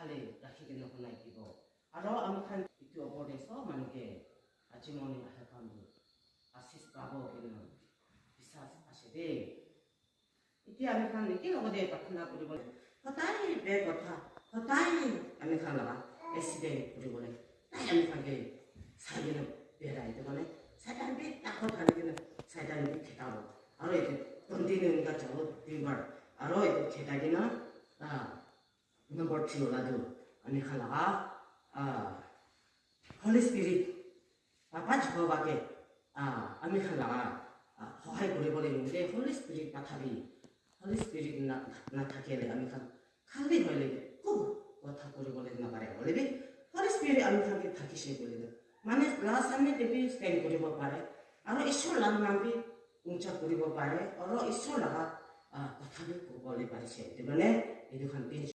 খালি ৰাখি কিনে শুনাই দিব আৰু আমি খান ইটো অপদেশ মানে জীৱনী এখন আশীষ পাব কিন্তু বিশ্বাস আছে দেই এতিয়া আমি খান কি লগতে প্ৰাৰ্থনা কৰিব সদায় বেয়া কথা সদায় আমি খান লগা এক্সিডেণ্ট কৰিবলৈ তাই আমি খানকে চাই কিনে বেৰাই এইটো মানে চাইটান বি তাকত খালি কিনে চাইটান বি খেতাব আৰু এইটো কণ্টিনিউ এনেকুৱা যাব দুইবাৰ আৰু এইটো খেতাই কিনে নম্বৰ 3 ওলাটো আমি খান লগা হলি স্পিৰিট পাপা জীৱবাকে আমি খান লগা সহায় কৰিব লাগিব যে হলি স্পিৰিট নাথাবি হলি স্পিৰিট নাথাকিলে আমি খান খালি হৈ লাগিব খুব কথা কৰিবলৈ নাপাৰে বুলিবি হলি স্পিৰিট আমি খানকে থাকিছে বুলি মানে লাষ্ট আমি দেৱী ষ্টেণ্ড কৰিব পাৰে আৰু ঈশ্বৰ লাভ নামি উঞ্চা কৰিব পাৰে আৰু ঈশ্বৰ লগা কথাটো ক'বলৈ পাৰিছে এইটো মানে এইটো খান